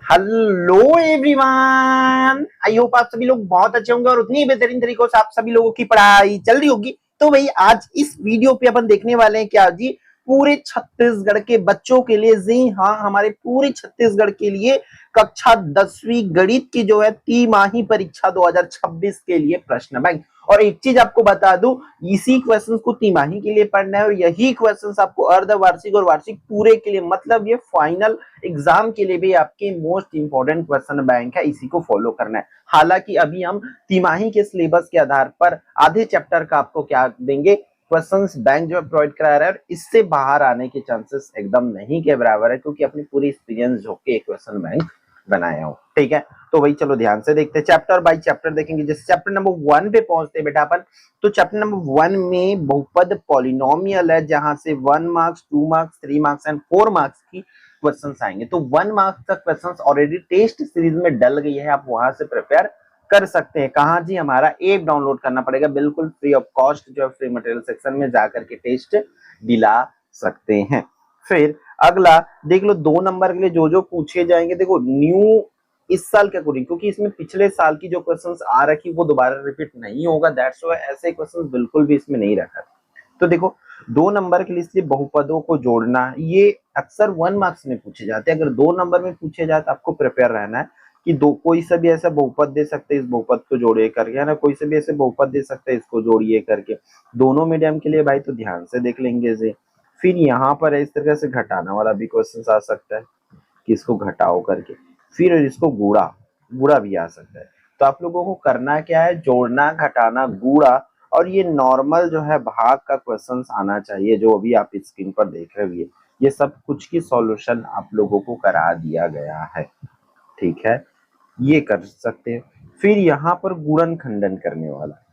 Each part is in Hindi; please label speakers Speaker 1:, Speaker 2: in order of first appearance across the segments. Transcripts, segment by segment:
Speaker 1: हेलो एवरीवन, आई होप आप सभी लोग बहुत अच्छे होंगे और उतनी ही बेहतरीन तरीकों से आप सभी लोगों की पढ़ाई चल रही होगी। तो भाई आज इस वीडियो पे अपन देखने वाले हैं क्या जी, पूरे छत्तीसगढ़ के बच्चों के लिए। जी हाँ, हमारे पूरे छत्तीसगढ़ के लिए कक्षा 10वीं गणित की जो है तिमाही परीक्षा 2026 के लिए प्रश्न बैंक। और एक चीज आपको बता दूं, इसी क्वेश्चंस को तिमाही के लिए पढ़ना है और यही क्वेश्चंस आपको अर्धवार्षिक और वार्षिक पूरे के लिए, मतलब ये फाइनल एग्जाम के लिए भी आपके मोस्ट इंपोर्टेंट क्वेश्चन बैंक है, इसी को फॉलो करना है। हालांकि अभी हम तिमाही के सिलेबस के आधार पर आधे चैप्टर का आपको क्या देंगे, क्वेश्चंस बैंक जो प्रोवाइड करा रहा है, और इससे बाहर आने के चांसेस एकदम नहीं के बराबर है, क्योंकि अपनी पूरी एक्सपीरियंस झोंक के क्वेश्चन बैंक बनाया हो। ठीक है, तो वही चलो ध्यान से देखते हैं, चैप्टर बाय चैप्टर देखेंगे। जैसे चैप्टर नंबर 1 पे पहुंचते हैं बेटा अपन, तो चैप्टर नंबर 1 में बहुपद पॉलिनोमियल है, जहां से 1 marks 2 marks 3 marks and 4 marks की क्वेश्चंस आएंगे। तो 1 मार्क्स तक क्वेश्चंस ऑलरेडी टेस्ट सीरीज में डल गई है, आप वहां से प्रिपेयर कर सकते हैं। कहां जी, हमारा ऐप डाउनलोड करना पड़ेगा, बिल्कुल फ्री ऑफ कॉस्ट, जो है फ्री मटेरियल सेक्शन में जाकर के टेस्ट दिला सकते हैं। फिर अगला देख लो, 2 नंबर के लिए जो जो पूछे जाएंगे, देखो न्यू इस साल के अकॉर्डिंग, क्योंकि इसमें पिछले साल की जो क्वेश्चंस आ रखी वो दोबारा रिपीट नहीं होगा, दैट्स व्हाई ऐसे क्वेश्चंस बिल्कुल भी इसमें नहीं रखा। तो देखो 2 नंबर के लिए बहुपदों को जोड़ना, ये अक्सर 1 मार्क्स में पूछे जाते हैं। अगर 2 नंबर में पूछे जाए तो आपको प्रिपेयर रहना है कि दो कोई सा भी ऐसा बहुपद दे सकते हैं, इस बहुपद को जोड़िए करके, है ना, कोई से भी ऐसे बहुपद दे सकते हैं, इसको जोड़िए करके। दोनों मीडियम के लिए भाई तो ध्यान से देख लेंगे इसे। फिर यहाँ पर इस तरह से घटाना वाला भी क्वेश्चन आ सकता है कि इसको घटाओ करके, फिर इसको गुड़ा गुड़ा भी आ सकता है। तो आप लोगों को करना क्या है, जोड़ना, घटाना, गुड़ा, और ये नॉर्मल जो है भाग का क्वेश्चन आना चाहिए, जो अभी आप स्क्रीन पर देख रहे हो। ये सब कुछ की सॉल्यूशन आप लोगों को करा दिया गया है। ठीक है, ये कर सकते हैं। फिर यहाँ पर गुणन खंडन करने वाला,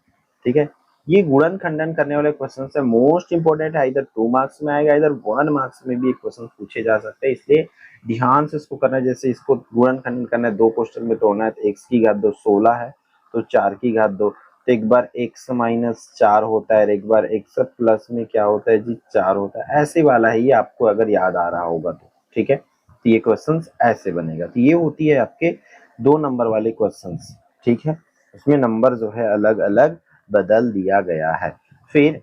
Speaker 1: ठीक है, ये गुणन खंडन करने वाले क्वेश्चन है मोस्ट इंपोर्टेंट है, इधर 2 मार्क्स में आएगा, इधर 1 मार्क्स में भी क्वेश्चन पूछे जा सकते हैं, इसलिए ध्यान से इसको करना है। जैसे इसको गुणन खंडन करना है, 2 क्वेश्चन में तोड़ना है, तो x की घात 2 16 है, तो 4 की घात 2, तो एक बार x माइनस 4 होता है, एक बार x प्लस में क्या होता है जी 4 होता है, ऐसे वाला है ये, आपको अगर याद आ रहा होगा तो। ठीक है, तो ये क्वेश्चन ऐसे बनेगा। तो ये होती है आपके 2 नंबर वाले क्वेश्चन। ठीक है, उसमें नंबर जो है अलग अलग बदल दिया गया है। फिर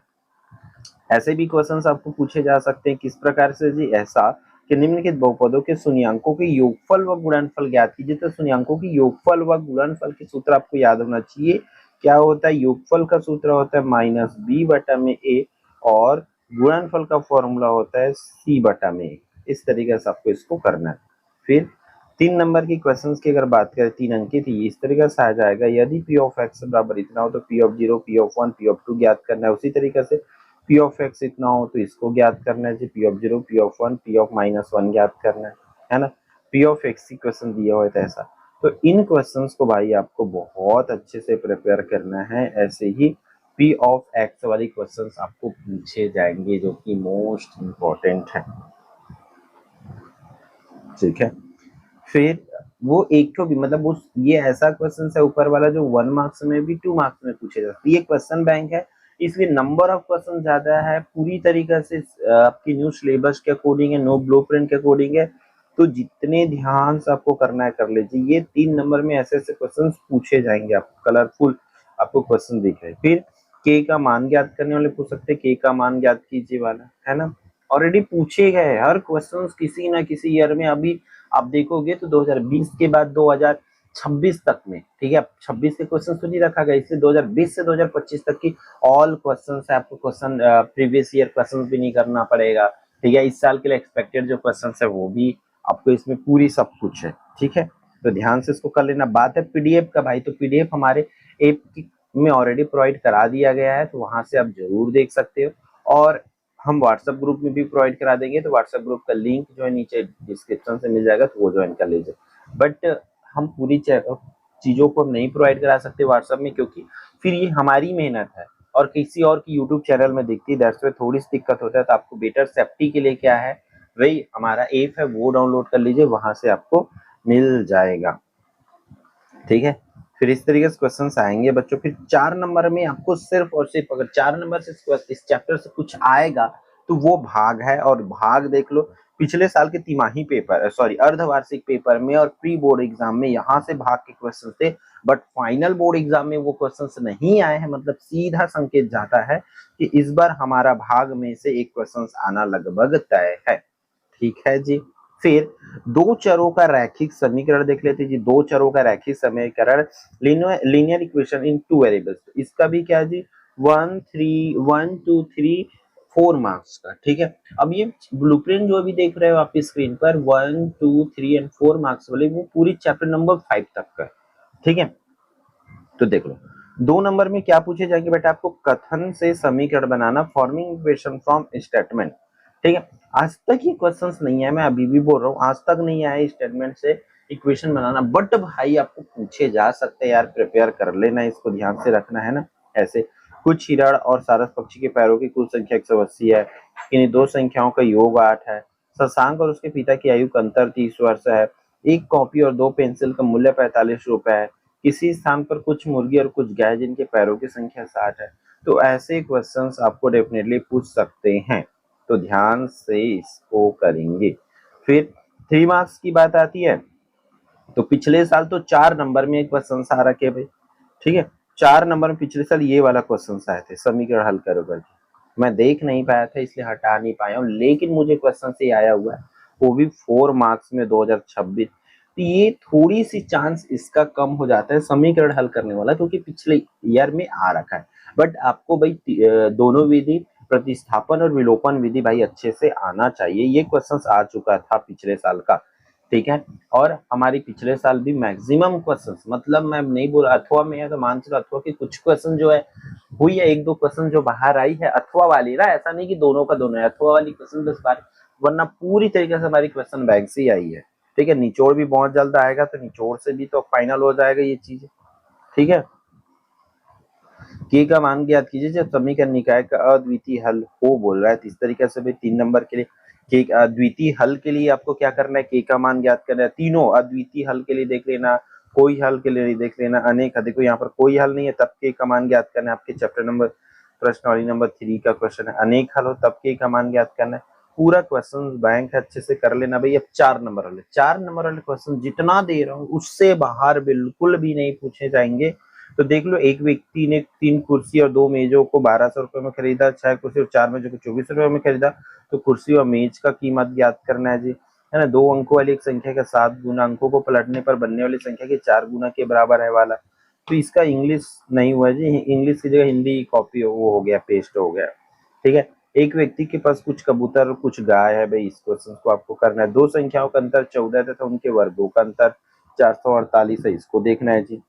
Speaker 1: ऐसे भी क्वेश्चंस आपको पूछे जा सकते हैं, किस प्रकार से जी, ऐसा कि निम्नलिखित बहुपदों के शून्यांकों के योगफल व गुणनफल ज्ञात कीजिए। तो शून्यांकों की योगफल व गुणनफल के सूत्र आपको याद होना चाहिए। क्या होता है, योगफल का सूत्र होता है माइनस बी बटा में ए, और गुणनफल का फॉर्मूला होता है सी बटा में ए। इस तरीके से आपको इसको करना है। फिर 3 नंबर की क्वेश्चंस की अगर बात करें, 3 अंक की थी, इस तरीके से आ जाएगा, यदि पी ऑफ एक्स बराबर इतना हो तो P of 0, P of 1, P of 2 ज्ञात करना है। उसी तरीके से पी ऑफ एक्स इतना हो तो इसको ज्ञात करना है, P of 0, P of 1, P of minus 1 ज्ञात करना है ना। पी ऑफ एक्स की क्वेश्चन दिया हुआ है ऐसा, तो इन क्वेश्चंस को भाई आपको बहुत अच्छे से प्रिपेयर करना है। ऐसे ही पी ऑफ एक्स वाली क्वेश्चंस आपको पूछे जाएंगे, जो कि मोस्ट इंपॉर्टेंट है। ठीक है, फिर वो एक तो भी मतलब उस ये ऐसा क्वेश्चन है ऊपर वाला जो 1 मार्क्स में भी 2 मार्क्स में पूछे जाते हैं। ये क्वेश्चन बैंक है, इसलिए नंबर ऑफ क्वेश्चन ज्यादा है, पूरी तरीके से आपकी न्यू सिलेबस के अकॉर्डिंग है, नो ब्लूप्रिंट के अकॉर्डिंग है। तो जितने ध्यान से आपको करना है कर लीजिए। ये 3 नंबर में ऐसे ऐसे क्वेश्चन पूछे जाएंगे, आपको कलरफुल आपको क्वेश्चन दिख रहे हैं। फिर के का मान ज्ञात करने वाले पूछ सकते हैं, के का मान ज्ञात कीजिए वाला, है ना, ऑलरेडी पूछे गए हर क्वेश्चन किसी ना किसी ईयर में। अभी आप देखोगे तो 2020 के बाद 2026 तक में, ठीक है, 26 के क्वेश्चन तो नहीं रखा गया, इसलिए 2020 से 2025 तक की ऑल क्वेश्चन है, आपको क्वेश्चन प्रीवियस ईयर क्वेश्चन भी नहीं करना पड़ेगा। ठीक है, इस साल के लिए एक्सपेक्टेड जो क्वेश्चन है वो भी आपको इसमें पूरी सब कुछ है। ठीक है, तो ध्यान से इसको कर लेना। बात है पीडीएफ का भाई, तो पीडीएफ हमारे ऐप में ऑलरेडी प्रोवाइड करा दिया गया है, तो वहां से आप जरूर देख सकते हो, और हम व्हाट्सएप ग्रुप में भी प्रोवाइड करा देंगे। तो व्हाट्सएप ग्रुप का लिंक जो है नीचे डिस्क्रिप्शन से मिल जाएगा, तो वो ज्वाइन कर लीजिए। बट हम पूरी चीजों को नहीं प्रोवाइड करा सकते व्हाट्सएप में, क्योंकि फिर ये हमारी मेहनत है और किसी और की यूट्यूब चैनल में दिखती है, दैट्स व्हाई थोड़ी सी दिक्कत होता है। तो आपको बेटर सेफ्टी के लिए क्या है, वही हमारा ऐप है वो डाउनलोड कर लीजिए, वहां से आपको मिल जाएगा। ठीक है, फिर इस तरीके से क्वेश्चंस आएंगे बच्चों। फिर 4 नंबर में आपको सिर्फ और सिर्फ, अगर 4 नंबर से इस चैप्टर से कुछ आएगा तो वो भाग है, और भाग देख लो पिछले साल के तिमाही पेपर सॉरी अर्धवार्षिक पेपर में और प्री बोर्ड एग्जाम में यहाँ से भाग के क्वेश्चन थे, बट फाइनल बोर्ड एग्जाम में वो क्वेश्चंस नहीं आए हैं। मतलब सीधा संकेत जाता है कि इस बार हमारा भाग में से एक क्वेश्चंस आना लगभग तय है। ठीक है जी। फिर दो चरों का रैखिक समीकरण देख लेते जी। दो चरों का रैखिक समीकरण linear equation in two variables, इसका भी क्या जी 1 2 3 4 मार्क्स का। ठीक है, अब ये ब्लूप्रिंट जो अभी देख रहे हो आपकी स्क्रीन पर 1 2 3 एंड 4 मार्क्स वाले, वो पूरी चैप्टर नंबर 5 तक का। ठीक है, तो देख लो 2 नंबर में क्या पूछे जाएंगे बेटा, आपको कथन से समीकरण बनाना, फॉर्मिंग इक्वेशन फ्रॉम स्टेटमेंट। ठीक है, आज तक ये क्वेश्चंस नहीं है, मैं अभी भी बोल रहा हूँ, आज तक नहीं आया स्टेटमेंट से इक्वेशन बनाना, बट भाई आपको पूछे जा सकते हैं यार, प्रिपेयर कर लेना, इसको ध्यान से रखना है ना। ऐसे कुछ हिरण और सारस पक्षी के पैरों की कुल संख्या 180 है, इन्हीं दो संख्याओं का योग 8 है, शशांक और उसके पिता की आयु का अंतर 30 वर्ष है, एक कॉपी और 2 पेंसिल का मूल्य 45 रुपए है, किसी स्थान पर कुछ मुर्गी और कुछ गाय जिनके पैरों की संख्या 60 है। तो ऐसे क्वेश्चंस आपको डेफिनेटली पूछ सकते हैं, तो ध्यान से इसको करेंगे। फिर 3 मार्क्स की बात आती है, तो पिछले साल तो 4 नंबर में एक क्वेश्चन आ रखे भाई। ठीक है, 4 नंबर में पिछले साल ये वाला क्वेश्चन आए थे, समीकरण हल करो करके, मैं देख नहीं पाया था इसलिए हटा नहीं पाया हूँ, लेकिन मुझे क्वेश्चन से आया हुआ है, वो भी 4 मार्क्स में 2026। तो ये थोड़ी सी चांस इसका कम हो जाता है समीकरण हल करने वाला, क्योंकि पिछले ईयर में आ रखा है। बट आपको भाई दोनों विधि, प्रतिस्थापन और विलोपन विधि भाई अच्छे से आना चाहिए। ये क्वेश्चंस आ चुका था पिछले साल का। ठीक है, और हमारी पिछले साल भी मैक्सिमम क्वेश्चंस, मतलब मैं नहीं बोल रहा अथवा में है तो मान चलो अथवा के कुछ क्वेश्चन जो है हुई है, एक दो क्वेश्चन जो बाहर आई है अथवा वाली ना, ऐसा नहीं कि दोनों का दोनों है, अथवा वाली क्वेश्चन 10 बार, वरना पूरी तरीके से हमारी क्वेश्चन बैंक से ही आई है। ठीक है, निचोड़ भी बहुत जल्द आएगा, तो निचोड़ से भी तो फाइनल हो जाएगा ये चीज। ठीक है, के का मान ज्ञात कीजिए जब समीकरण निकाय का अद्वितीय हल हो बोल रहा है, तो इस तरीके से भी 3 नंबर के लिए के अद्वितीय हल के लिए आपको क्या करना है, के का मान ज्ञात करना है। तीनों अद्वितीय हल के लिए देख लेना, कोई हल के लिए नहीं देख लेना, अनेक है, देखो यहाँ पर कोई हल नहीं है तब के का मान ज्ञात करना है। आपके चैप्टर नंबर प्रश्नावली नंबर 3 का क्वेश्चन है, अनेक हल हो तब के का मान ज्ञात करना है। पूरा क्वेश्चन बैंक अच्छे से कर लेना भाई। अब 4 नंबर वाले क्वेश्चन जितना दे रहा हूँ उससे बाहर बिल्कुल भी नहीं पूछे जाएंगे। तो देख लो, एक व्यक्ति ने 3 कुर्सी और 2 मेजों को 1200 रुपए में खरीदा, 6 कुर्सी और 4 मेजों को 24 रुपए में खरीदा, तो कुर्सी और मेज का कीमत ज्ञात करना है जी, है ना। 2 अंकों वाली एक संख्या का 7 गुना अंकों को पलटने पर बनने वाली संख्या के 4 गुना के बराबर है वाला। तो इसका इंग्लिश नहीं हुआ जी, इंग्लिश की जगह हिंदी कॉपी वो हो गया, पेस्ट हो गया। ठीक है, एक व्यक्ति के पास कुछ कबूतर और कुछ गाय है भाई, इस क्वेश्चन को आपको करना है। 2 संख्याओं का अंतर 14 तथा उनके वर्गों का अंतर 448 है, इसको देखना है जी।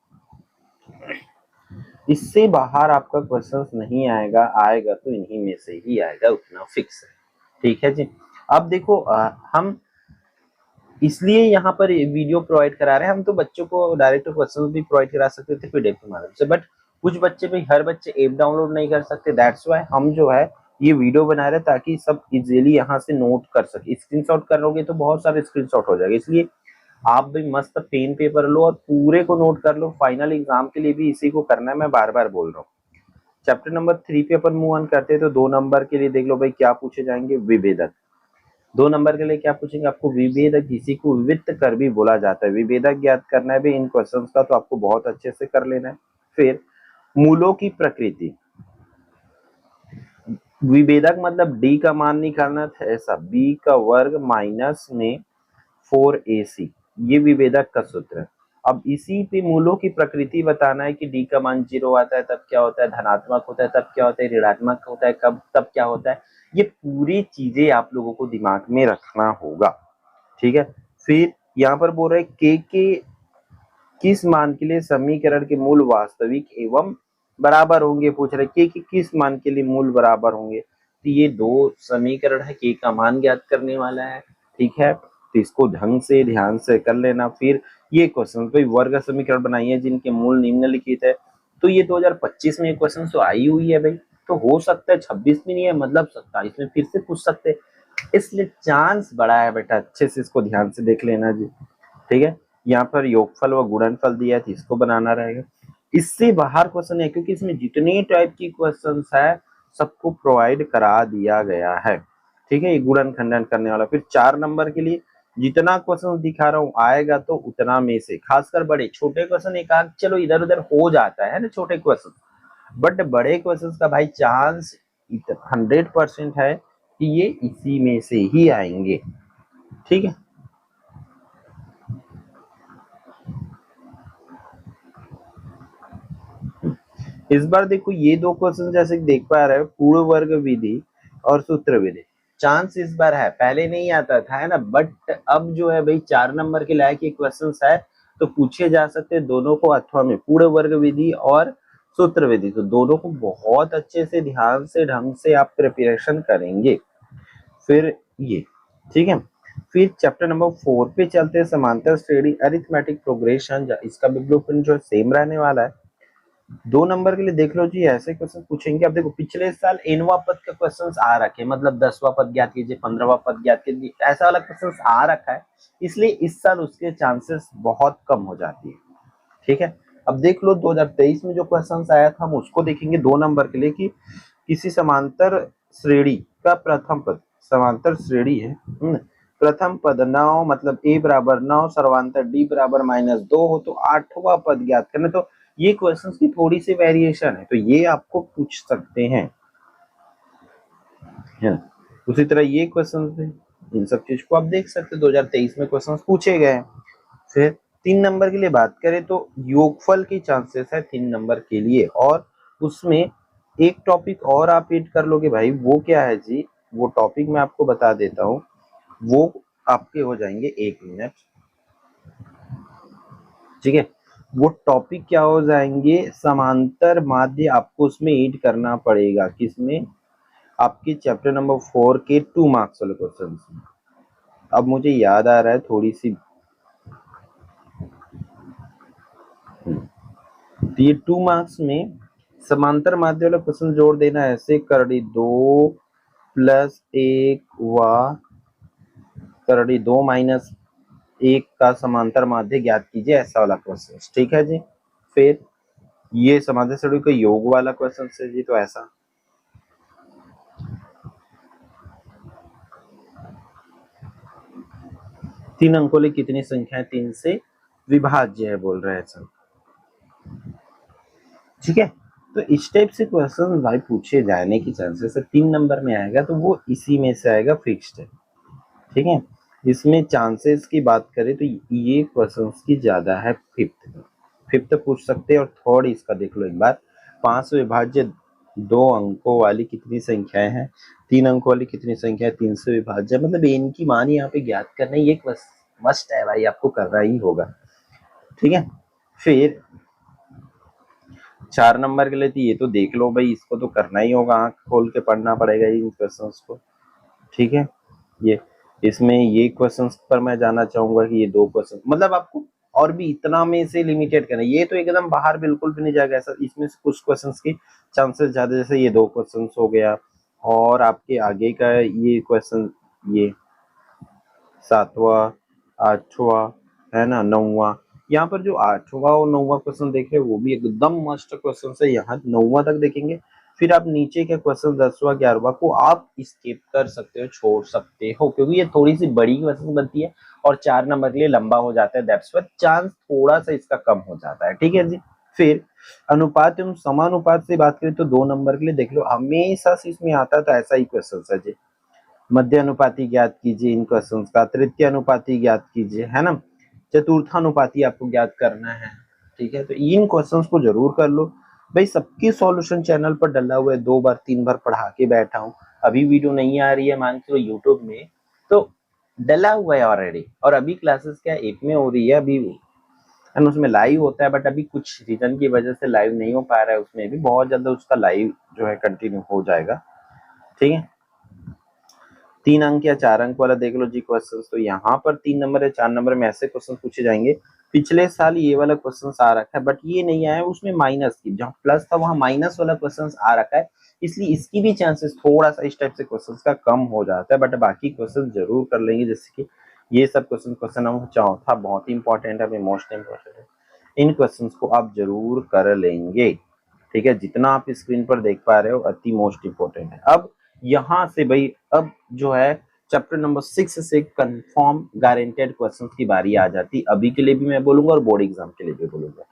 Speaker 1: इससे बाहर आपका क्वेश्चन नहीं आएगा, आएगा तो इन्हीं में से ही आएगा, उतना फिक्स है। ठीक है जी। अब देखो हम इसलिए यहाँ पर वीडियो प्रोवाइड करा रहे हैं, हम तो बच्चों को डायरेक्ट क्वेश्चन भी प्रोवाइड करा सकते थे पीडीएफ के माध्यम से, बट कुछ बच्चे भाई, हर बच्चे ऐप डाउनलोड नहीं कर सकते, दैट्स व्हाई हम जो है ये वीडियो बना रहे हैं, ताकि सब इजीली यहाँ से नोट कर सके। स्क्रीनशॉट करोगे तो बहुत सारे स्क्रीनशॉट हो जाएगा, इसलिए आप भी मस्त पेन पेपर लो और पूरे को नोट कर लो। फाइनल एग्जाम के लिए भी इसी को करना है, मैं बार बार बोल रहा हूँ। चैप्टर नंबर 3 पे अपन मूव ऑन करते हैं, तो 2 नंबर के लिए देख लो भाई क्या पूछे जाएंगे, विभेदक। 2 नंबर के लिए क्या पूछेंगे आपको, विभेदक, जिसी को विविक्त कर भी बोला जाता है, विभेदक ज्ञात करना है भी इन क्वेश्चंस का, तो आपको बहुत अच्छे से कर लेना है। फिर मूलों की प्रकृति, विभेदक मतलब डी का मान निकालना था, ऐसा बी का वर्ग माइनस में 4ac, ये विभेदक का सूत्र है। अब इसी पे मूलों की प्रकृति बताना है कि डी का मान 0 आता है तब क्या होता है, धनात्मक होता है तब क्या होता है, ऋणात्मक होता है कब तब क्या होता है। ये पूरी चीजें आप लोगों को दिमाग में रखना होगा। ठीक है, फिर यहाँ पर बोल रहे के किस मान के लिए समीकरण के मूल वास्तविक एवं बराबर होंगे, पूछ रहे के किस मान के लिए मूल बराबर होंगे। तो ये 2 समीकरण है, के का मान ज्ञात करने वाला है। ठीक है, तो इसको ढंग से ध्यान से कर लेना। फिर ये क्वेश्चन कोई वर्ग समीकरण बनाइए जिनके मूल निम्नलिखित है, तो ये 2025 में क्वेश्चन तो आई हुई है भाई, तो हो सकता है 26 में नहीं है, मतलब 27 में फिर से पूछ सकते हैं, इसलिए चांस बड़ा है बेटा, अच्छे से इसको ध्यान से देख लेना जी। ठीक है, यहाँ पर योगफल व गुणनफल दिया है, इसको बनाना रहेगा। इससे बाहर क्वेश्चन है, क्योंकि इसमें जितने टाइप की क्वेश्चंस है सबको प्रोवाइड करा दिया गया है। ठीक है, ये गुणन खंडन करने वाला। फिर 4 नंबर के लिए जितना क्वेश्चन दिखा रहा हूँ आएगा तो उतना में से, खासकर बड़े छोटे क्वेश्चन एक आध चलो इधर उधर हो जाता है ना छोटे क्वेश्चन, बट बड़े क्वेश्चन का भाई चांस 100% है कि ये इसी में से ही आएंगे। ठीक है, इस बार देखो ये दो क्वेश्चन जैसे देख पा रहे हो, पूर्ण वर्ग विधि और सूत्र विधि, चांस इस बार है, पहले नहीं आता था है ना, बट अब जो है भाई 4 नंबर के लायक ये क्वेश्चन है तो पूछे जा सकते हैं दोनों को, अथवा में पूर्ण वर्ग विधि और सूत्र विधि, तो दोनों को बहुत अच्छे से ध्यान से ढंग से आप प्रिपरेशन करेंगे। फिर ये ठीक है, फिर चैप्टर नंबर 4 पे चलते हैं, समांतर श्रेणी अरिथमेटिक प्रोग्रेशन, इसका भी ब्लूप्रिंट जो सेम रहने वाला है। 2 नंबर के लिए देख लो जी, ऐसे क्वेश्चन पूछेंगे। अब देखो पिछले साल nवां पद का क्वेश्चंस आ रखे, मतलब 10वां पद ज्ञात कीजिए, 15वां पद ज्ञात कीजिए, ऐसा वाला क्वेश्चंस आ रखा है, इसलिए इस साल उसके चांसेस बहुत कम हो जाती है। ठीक है, अब देख लो 2023 में जो क्वेश्चंस आया था हम उसको देखेंगे 2 नंबर के लिए, कि किसी समांतर श्रेणी का प्रथम पद, समांतर श्रेणी है, प्रथम पद 9 मतलब a बराबर 9, सर्वांतर d बराबर -2 हो तो 8वां पद ज्ञात करना। तो ये क्वेश्चंस की थोड़ी सी वेरिएशन है, तो ये आपको पूछ सकते हैं, है उसी तरह ये क्वेश्चंस भी, इन सब चीज को आप देख सकते हैं 2023 में क्वेश्चंस पूछे गए। फिर 3 नंबर के लिए बात करें तो योगफल की चांसेस है 3 नंबर के लिए, और उसमें एक टॉपिक और आप ऐड कर लोगे भाई, वो क्या है जी, वो टॉपिक मैं आपको बता देता हूँ, वो आपके हो जाएंगे 1 मिनट। ठीक है, वो टॉपिक क्या हो जाएंगे, समांतर माध्य आपको उसमें ऐड करना पड़ेगा, किसमें, आपके चैप्टर नंबर 4 के 2 मार्क्स वाले क्वेश्चन। अब मुझे याद आ रहा है थोड़ी सी, तो ये 2 मार्क्स में समांतर माध्य वाला क्वेश्चन जोड़ देना है, ऐसे करड़ी 2 प्लस 1 व करड़ी 2 माइनस 1 का समांतर माध्य ज्ञात कीजिए, ऐसा वाला क्वेश्चन। ठीक है जी, फिर ये समांतर श्रेणी का योग वाला क्वेश्चन है जी, तो ऐसा 3 अंकों वाली कितनी संख्याएं 3 से विभाज्य है बोल रहे हैं सर। ठीक है, तो इस टाइप से क्वेश्चन भाई पूछे जाने की चांसेस है, 3 नंबर में आएगा तो वो इसी में से आएगा, फिक्स्ड है। ठीक है, इसमें चांसेस की बात करें तो ये क्वेश्चंस की ज्यादा है, फिफ्थ पूछ सकते हैं, और थर्ड इसका देख लो एक बार, 5 से विभाज्य 2 अंकों वाली कितनी संख्याएं हैं, 3 अंकों वाली कितनी संख्या है 3 से विभाज्य, मतलब इनकी मान यहाँ पे ज्ञात करना, ये मस्ट है भाई, आपको करना ही होगा। ठीक है, फिर 4 नंबर के लिए तो ये तो देख लो भाई, इसको तो करना ही होगा, आंख खोल के पढ़ना पड़ेगा इन क्वेश्चंस को। ठीक है, ये इसमें ये क्वेश्चंस पर मैं जानना चाहूंगा कि ये 2 क्वेश्चन मतलब आपको और भी इतना में से लिमिटेड करना, ये तो एकदम बाहर बिल्कुल भी नहीं जाएगा ऐसा, इसमें से कुछ क्वेश्चंस की चांसेस ज्यादा, जैसे ये 2 क्वेश्चंस हो गया, और आपके आगे का ये क्वेश्चन, ये 7वां 8वां है ना, 9वां, यहाँ पर जो 8वां और 9वां क्वेश्चन देख रहे हैं वो भी एकदम मस्त क्वेश्चन है, यहाँ 9वां तक देखेंगे, फिर आप नीचे के क्वेश्चन 10वां 11वां को आप स्किप कर सकते हो, छोड़ सकते हो, क्योंकि ये थोड़ी सी बड़ी क्वेश्चन बनती है और 4 नंबर के लिए लंबा हो जाता है, दैट्स व्हाई चांस थोड़ा सा इसका कम हो जाता है। ठीक है जी, फिर अनुपात एवं समानुपात से बात करें तो 2 नंबर के लिए देख लो, हमेशा से इसमें आता था ऐसा ही क्वेश्चन है जी, मध्य अनुपाती ज्ञात कीजिए इन क्वेश्चंस का, तृतीय अनुपाती ज्ञात कीजिए, है ना, चतुर्थानुपाती आपको ज्ञात करना है। ठीक है, तो इन क्वेश्चंस को जरूर कर लो भाई, सबके सॉल्यूशन चैनल पर डला हुआ है, 2 बार 3 बार पढ़ा के बैठा हूँ, अभी वीडियो नहीं आ रही है मान के यूट्यूब में, तो डला हुआ है ऑलरेडी, और अभी क्लासेस क्या एक में हो रही है अभी, एंड उसमें लाइव होता है, बट अभी कुछ रीजन की वजह से लाइव नहीं हो पा रहा है, उसमें भी बहुत जल्द उसका लाइव जो है कंटिन्यू हो जाएगा। ठीक है, 3 अंक या 4 अंक वाला देख लो जी क्वेश्चन, तो यहाँ पर 3 नंबर या 4 नंबर में ऐसे क्वेश्चन पूछे जाएंगे, पिछले साल ये वाला क्वेश्चन आ रखा है बट ये नहीं आया, उसमें माइनस की, जहाँ प्लस था वहां माइनस वाला क्वेश्चन आ रखा है, इसलिए इसकी भी चांसेस थोड़ा सा इस टाइप से क्वेश्चन का कम हो जाता है, बट बाकी क्वेश्चन जरूर कर लेंगे, जैसे कि ये सब क्वेश्चन नंबर 4 बहुत ही इंपॉर्टेंट है, मोस्ट इंपॉर्टेंट है, इन क्वेश्चन को आप जरूर कर लेंगे। ठीक है, जितना आप स्क्रीन पर देख पा रहे हो अति मोस्ट इंपॉर्टेंट है। अब यहाँ से भाई अब जो है चैप्टर नंबर 6 से कंफर्म गारंटेड क्वेश्चंस की बारी आ जाती। अभी के लिए भी मैं बोलूंगा और बोर्ड एग्जाम के लिए भी बोलूंगा।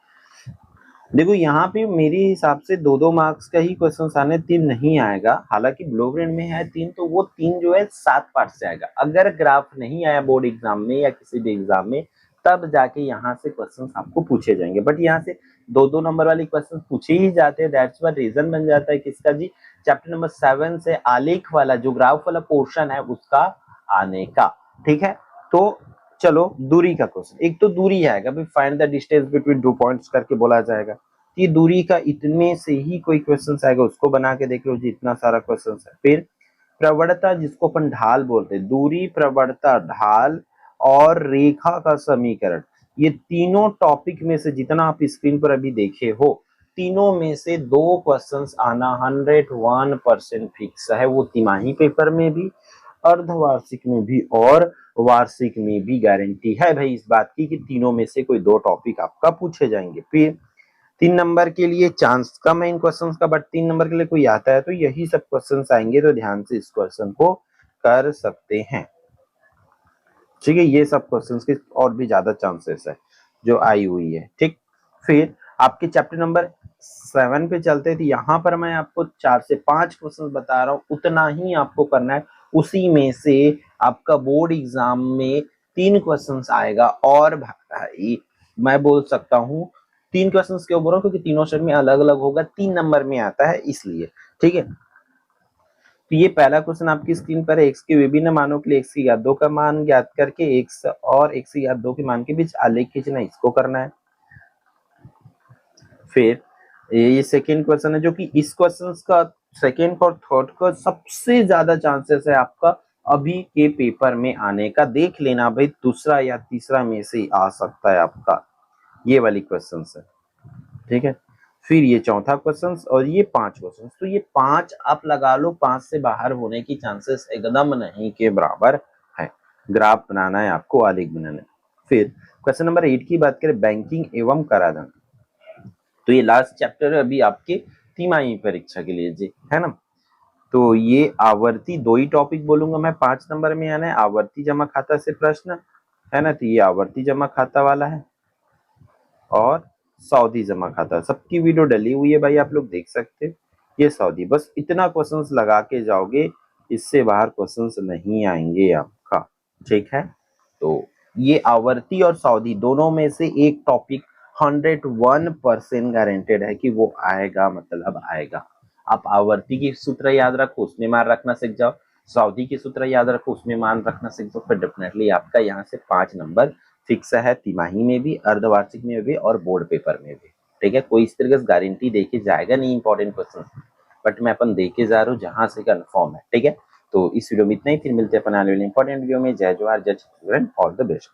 Speaker 1: देखो यहाँ पे मेरे हिसाब से 2-2 मार्क्स का ही क्वेश्चन आने, 3 नहीं आएगा। हालांकि ब्लूप्रिंट में है 3, तो वो 3 जो है 7 पार्ट से आएगा। अगर ग्राफ नहीं आया बोर्ड एग्जाम में या किसी भी एग्जाम में, तब जाके यहाँ से क्वेश्चन आपको पूछे जाएंगे। बट यहाँ से 2-2 नंबर वाले क्वेश्चन पूछे ही जाते हैं। दैट्स व्हाई रीजन बन जाता है किसका जी, चैप्टर नंबर 7 से आलेख वाला जो ग्राफ वाला पोर्शन है उसका आने का। ठीक है, तो चलो दूरी का क्वेश्चन, एक तो दूरी आएगा भाई, find the distance between 2 points करके बोला जाएगा। ये दूरी का इतने से ही कोई क्वेश्चन आएगा, उसको बना के देख लो जी, इतना सारा क्वेश्चन है। फिर प्रवणता, जिसको अपन ढाल बोलते हैं, दूरी, प्रवणता, ढाल और रेखा का समीकरण, ये तीनों टॉपिक में से जितना आप स्क्रीन पर अभी देखे हो, तीनों में से 2 क्वेश्चंस आना 101% फिक्स है। वो तिमाही पेपर में भी, अर्धवार्षिक में भी और वार्षिक में भी गारंटी है भाई इस बात की कि तीनों में से कोई 2 टॉपिक आपका पूछे जाएंगे। फिर 3 नंबर के लिए चांस कम है इन क्वेश्चंस का, बट 3 नंबर के लिए कोई आता है तो यही सब क्वेश्चंस आएंगे, तो ध्यान से इस क्वेश्चन को कर सकते हैं। ठीक है, ये सब क्वेश्चंस के और भी ज्यादा चांसेस है जो आई हुई है। ठीक, फिर आपके चैप्टर नंबर 7 पे चलते थे। यहाँ पर मैं आपको 4 से 5 क्वेश्चन बता रहा हूँ, उतना ही आपको करना है। उसी में से आपका बोर्ड एग्जाम में 3 क्वेश्चंस आएगा। और भाई मैं बोल सकता हूँ 3 क्वेश्चंस क्यों बोल रहा हूँ, क्योंकि तीनों सेट में अलग अलग होगा, 3 नंबर में आता है इसलिए। ठीक है, तो ये पहला क्वेश्चन आपकी स्क्रीन पर है। एक्स के विभिन्न मानों के लिए एक्स की घात 2 का मान ज्ञात करके एक्स और एक्स की घात 2 के मान के बीच आलेख खींचना, इसको करना है। फिर ये सेकेंड क्वेश्चन है, जो कि इस क्वेश्चन का सेकेंड और थर्ड का सबसे ज्यादा चांसेस है आपका अभी के पेपर में आने का। देख लेना भाई, दूसरा या तीसरा में से आ सकता है आपका, ये वाली क्वेश्चन है। ठीक है, फिर ये चौथा क्वेश्चन और ये 5 क्वेश्चन, तो ये 5 आप लगा लो, 5 से बाहर होने की चांसेस एकदम नहीं के बराबर है। ग्राफ बनाना है आपको, आलेख बनाना है। फिर क्वेश्चन नंबर 8 की बात करें, बैंकिंग एवं कराधान, तो ये लास्ट चैप्टर है अभी आपके तिमाही परीक्षा के लिए जी, है ना। तो ये आवर्ती 2 ही टॉपिक बोलूंगा मैं, 5 नंबर में आना है। आवर्ती जमा खाता से प्रश्न है ना, तो ये आवर्ती जमा खाता वाला है और सऊदी जमा खाता, सबकी वीडियो डली हुई है भाई, आप लोग देख सकते हैं। ये सऊदी, बस इतना क्वेश्चंस लगा के जाओगे, इससे बाहर क्वेश्चंस नहीं आएंगे आपका। ठीक है, तो ये आवर्ती और सऊदी दोनों में से एक टॉपिक 101% गारंटेड है कि वो आएगा, मतलब आएगा। आप आवर्ती की सूत्र याद रखो, उसमें मान रखना सीख जाओ, सऊदी की सूत्र याद रखो, उसमें मान रखना सीख जाओ, फिर डेफिनेटली आपका यहाँ से 5 नंबर फिक्स है, तिमाही में भी, अर्धवार्षिक में भी और बोर्ड पेपर में भी। ठीक है, कोई इस तरीके से गारंटी देके जाएगा नहीं इंपॉर्टेंट क्वेश्चन, बट मैं अपन देके जा रहा हूँ जहां से कंफर्म है। ठीक है, तो इस वीडियो में इतना ही, फिर मिलते हैं अपन आने वाले इंपॉर्टेंट वीडियो में। जय जवाहर, जय छत्तीसगढ़, ऑल द बेस्ट।